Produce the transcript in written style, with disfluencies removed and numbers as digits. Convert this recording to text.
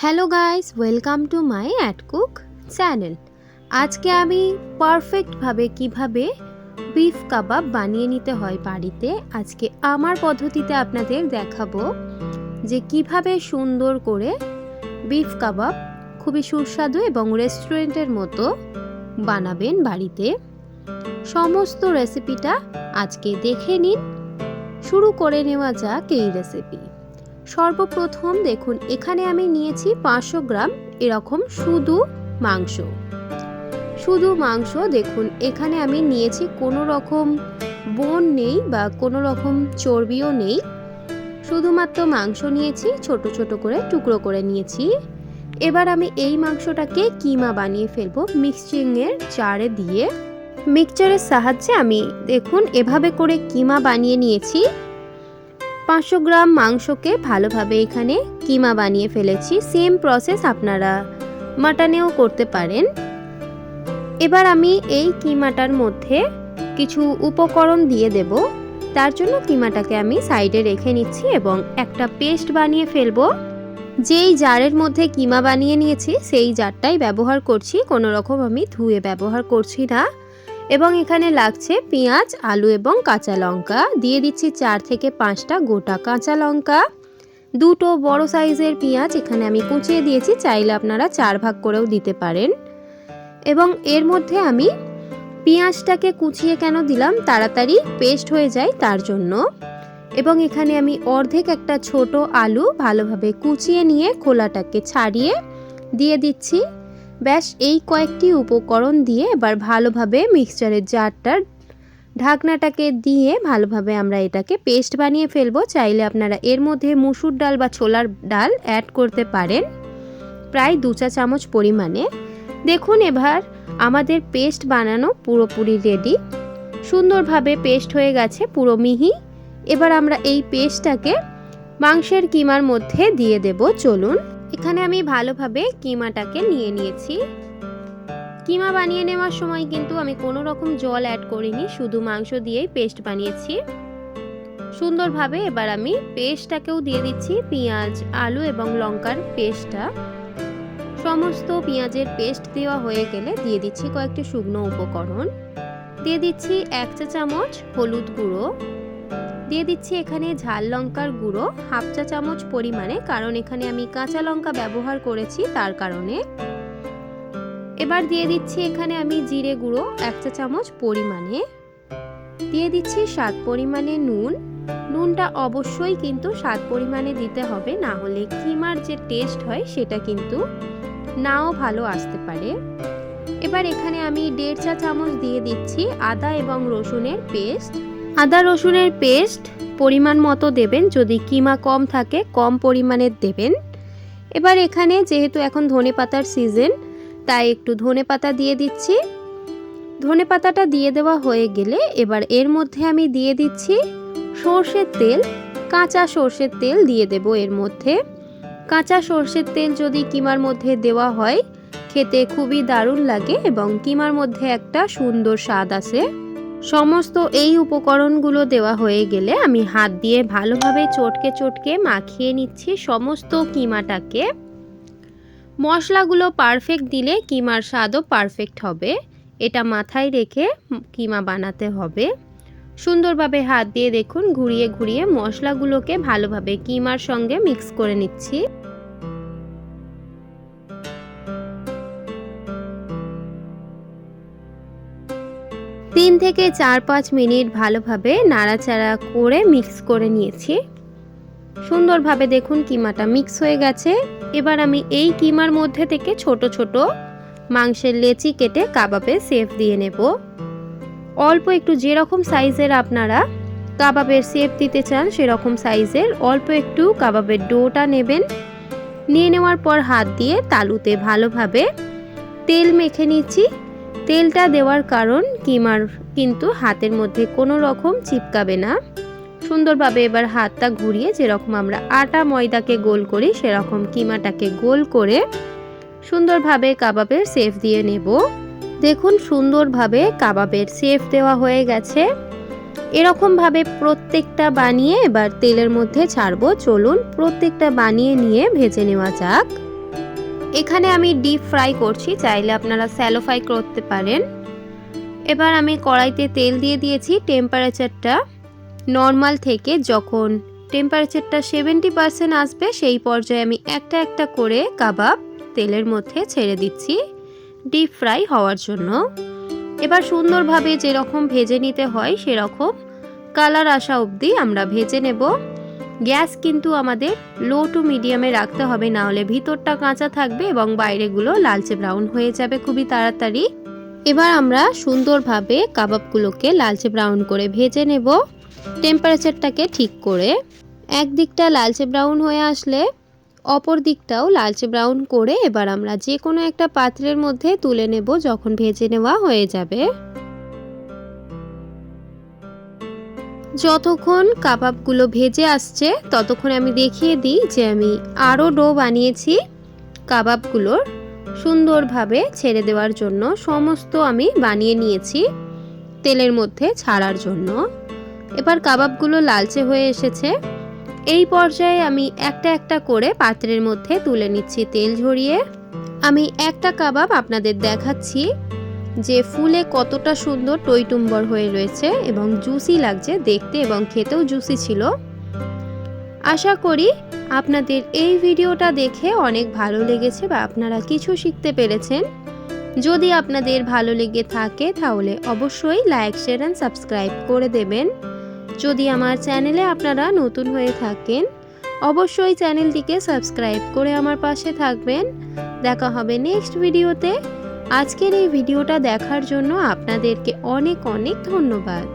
Hello guys, welcome to my at cook channel. আজকে আমি পারফেক্টভাবে কিভাবে বিফ কাবাব বানিয়ে নিতে হয় বাড়িতে আজকে আমার পদ্ধতিতে আপনাদের দেখাবো যে কিভাবে সুন্দর করে বিফ কাবাব খুবই সুস্বাদু এবং রেস্টুরেন্টের মতো বানাবেন বাড়িতে। সমস্ত রেসিপিটা আজকে দেখে নিন। শুরু করে নেওয়া যাক এই রেসিপি। সর্বপ্রথম দেখুন এখানে আমি নিয়েছি 500 গ্রাম এরকম শুধু মাংস। দেখুন এখানে আমি নিয়েছি কোনো রকম বোন নেই বা কোনো রকম চর্বিও নেই, শুধুমাত্র মাংস নিয়েছি, ছোট ছোট করে টুকরো করে নিয়েছি। এবার আমি এই মাংসটাকে কিমা বানিয়ে ফেলবো মিক্সিংয়ের জারে দিয়ে। মিক্সচারের সাহায্যে আমি দেখুন এভাবে করে কিমা বানিয়ে নিয়েছি। 500 গ্রাম মাংসকে ভালোভাবে এখানে কিমা বানিয়ে ফেলেছি। সেম প্রসেস আপনারা মাটনেও করতে পারেন। এবার আমি এই কিমাটার মধ্যে কিছু উপকরণ দিয়ে দেব। তার জন্য কিমাটাকে আমি সাইডে রেখে নিচ্ছি এবং একটা পেস্ট বানিয়ে ফেলবো। যেই জারের মধ্যে কিমা বানিয়ে নিয়েছি সেই জারটাই ব্যবহার করছি, কোনো রকম আমি ধুয়ে ব্যবহার করছি না। এবং এখানে লাগছে পেঁয়াজ, আলু এবং কাঁচা লঙ্কা। দিয়ে দিচ্ছি 4 থেকে 5টা গোটা কাঁচা লঙ্কা, দুটো বড় সাইজের পেঁয়াজ এখানে আমি কুচিয়ে দিয়েছি, চাইলে আপনারা 4 ভাগ করেও দিতে পারেন। এবং এর মধ্যে আমি পেঁয়াজটাকে কুচিয়ে কেন দিলাম, তাড়াতাড়ি পেস্ট হয়ে যায় তার জন্য। এবং এখানে আমি অর্ধেক একটা ছোট আলু ভালোভাবে কুচিয়ে নিয়ে খোলাটাকে ছাড়িয়ে দিয়ে দিচ্ছি। ব্যাস এই কয়েকটি উপকরণ দিয়ে এবার ভালোভাবে মিক্সচারের জারটার ঢাকনাটাকে দিয়ে ভালোভাবে আমরা এটাকে পেস্ট বানিয়ে ফেলবো। চাইলে আপনারা এর মধ্যে মুসুর ডাল বা ছোলার ডাল অ্যাড করতে পারেন প্রায় 2 চা চামচ পরিমাণে। দেখুন এবার আমাদের পেস্ট বানানো পুরোপুরি রেডি, সুন্দরভাবে পেস্ট হয়ে গেছে, পুরো মিহি। এবার আমরা এই পেস্টটাকে মাংসের কিমার মধ্যে দিয়ে দেব। চলুন, এখানে আমি ভালোভাবে কিমাটাকে নিয়ে নিয়েছি। কিমা বানিয়ে নেওয়ার সময় কিন্তু আমি কোনো রকম জল অ্যাড করিনি, শুধু মাংস দিয়েই পেস্ট বানিয়েছি সুন্দরভাবে। এবার আমি পেস্টটাকেও দিয়ে দিচ্ছি, পেঁয়াজ, আলু এবং লঙ্কার পেস্টটা। সমস্ত পেঁয়াজের পেস্ট দেওয়া হয়ে গেলে দিয়ে দিচ্ছি কয়েকটি শুকনো উপকরণ। দিয়ে দিচ্ছি 1 চা চামচ হলুদ গুঁড়ো, দিয়ে দিচ্ছি এখানে ঝাল লঙ্কার গুঁড়ো 1/2 চা চামচ পরিমাণে, কারণ এখানে আমি কাঁচা লঙ্কা ব্যবহার করেছি তার কারণে। এবার দিয়ে দিচ্ছি এখানে আমি জিরে গুঁড়ো 1 চা চামচ পরিমাণে। দিয়ে দিচ্ছি স্বাদ পরিমাণে নুন। নুনটা অবশ্যই কিন্তু স্বাদ পরিমাণে দিতে হবে, না হলে কিমার যে টেস্ট হয় সেটা কিন্তু নাও ভালো আসতে পারে। এবার এখানে আমি 1.5 চা চামচ দিয়ে দিচ্ছি আদা এবং রসুনের পেস্ট। আদা রসুনের পেস্ট পরিমাণ মতো দেবেন, যদি কিমা কম থাকে কম পরিমাণে দেবেন। এবার এখানে যেহেতু এখন ধনেপাতার সিজন, তাই একটু ধনেপাতা দিয়ে দিচ্ছি। ধনেপাতাটা দিয়ে দেওয়া হয়ে গেলে এবার এর মধ্যে আমি দিয়ে দিচ্ছি সর্ষের তেল, কাঁচা সর্ষের তেল দিয়ে দেব এর মধ্যে। কাঁচা সর্ষের তেল যদি কিমার মধ্যে দেওয়া হয় খেতে খুবই দারুণ লাগে এবং কিমার মধ্যে একটা সুন্দর স্বাদ আসে। সমস্ত এই উপকরণগুলো দেওয়া হয়ে গেলে আমি হাত দিয়ে ভালোভাবে চটকে চটকে মাখিয়ে নিচ্ছি সমস্ত কিমাটাকে। মশলাগুলো পারফেক্ট দিলে কিমার স্বাদও পারফেক্ট হবে, এটা মাথায় রেখে কিমা বানাতে হবে। সুন্দরভাবে হাত দিয়ে দেখুন ঘুরিয়ে ঘুরিয়ে মশলাগুলোকে ভালোভাবে কিমার সঙ্গে মিক্স করে নিচ্ছি। তিন থেকে 4-5 মিনিট ভালোভাবে নাড়াচাড়া করে মিক্স করে নিয়েছি। সুন্দরভাবে দেখুন কিমাটা মিক্স হয়ে গেছে। এবার আমি এই কিমার মধ্যে থেকে ছোট ছোট মাংসের লেচি কেটে কাবাবে শেপ দিয়ে নেব। অল্প একটু, যেরকম সাইজের আপনারা কাবাবের শেপ দিতে চান সেরকম সাইজের অল্প একটু কাবাবের ডোটা নেবেন। নিয়ে নেওয়ার পর হাত দিয়ে তালুতে ভালোভাবে তেল মেখে নিচ্ছি। তেলটা দেওয়ার কারণ কিমার কিন্তু হাতের মধ্যে কোনো রকম চিপকাবে না। সুন্দরভাবে এবার হাতটা ঘুরিয়ে যেরকম আমরা আটা ময়দাকে গোল করি সেরকম কিমাটাকে গোল করে সুন্দরভাবে কাবাবের শেপ দিয়ে নেব। দেখুন সুন্দরভাবে কাবাবের শেপ দেওয়া হয়ে গেছে। এরকমভাবে প্রত্যেকটা বানিয়ে এবার তেলের মধ্যে ছাড়বো। চলুন প্রত্যেকটা বানিয়ে নিয়ে ভেজে নেওয়া যাক। এখানে আমি ডিপ ফ্রাই করছি, চাইলে আপনারা স্যালো ফ্রাই করতে পারেন। এবার আমি কড়াইতে তেল দিয়ে দিয়েছি। টেম্পারেচারটা নর্মাল থেকে যখন টেম্পারেচারটা 70% আসবে সেই পর্যায়ে আমি একটা একটা করে কাবাব তেলের মধ্যে ছেড়ে দিচ্ছি ডিপ ফ্রাই হওয়ার জন্য। এবার সুন্দরভাবে যেরকম ভেজে নিতে হয় সেরকম কালার আসা অবধি আমরা ভেজে নেব। গ্যাস কিন্তু আমাদের লো টু মিডিয়ামে রাখতে হবে, না হলে ভিতরটা কাঁচা থাকবে এবং বাইরেগুলো লালচে ব্রাউন হয়ে যাবে খুবই তাড়াতাড়ি। এবার আমরা সুন্দরভাবে কাবাবগুলোকে লালচে ব্রাউন করে ভেজে নেব টেম্পারেচারটাকে ঠিক করে। একদিকটা লালচে ব্রাউন হয়ে আসলে অপর দিকটাও লালচে ব্রাউন করে এবার আমরা যে কোনো একটা পাত্রের মধ্যে তুলে নেব যখন ভেজে নেওয়া হয়ে যাবে। যতক্ষণ কাবাবগুলো ভেজে আসছে ততক্ষণ আমি দেখিয়ে দিই যে আমি আরও ডো বানিয়েছি কাবাবগুলোর সুন্দরভাবে ছেড়ে দেওয়ার জন্য। সমস্ত আমি বানিয়ে নিয়েছি তেলের মধ্যে ছাড়ার জন্য। এবার কাবাবগুলো লালচে হয়ে এসেছে। এই পর্যায়ে আমি একটা একটা করে পাত্রের মধ্যে তুলে নিচ্ছি তেল ঝরিয়ে। আমি একটা কাবাব আপনাদের দেখাচ্ছি যে ফুলে কতটা সুন্দর টইটুম্বর হয়ে রয়েছে এবং জুসি লাগছে দেখতে এবং খেতেও জুসি ছিল। আশা করি আপনাদের এই ভিডিওটা দেখে অনেক ভালো লেগেছে বা আপনারা কিছু শিখতে পেরেছেন। যদি আপনাদের ভালো লেগে থাকে তাহলে অবশ্যই লাইক, শেয়ার এন্ড সাবস্ক্রাইব করে দেবেন। যদি আমার চ্যানেলে আপনারা নতুন হয়ে থাকেন অবশ্যই চ্যানেলটিকে সাবস্ক্রাইব করে আমার পাশে থাকবেন। দেখা হবে নেক্সট ভিডিওতে। আজকের এই ভিডিওটা দেখার জন্য আপনাদেরকে অনেক অনেক ধন্যবাদ।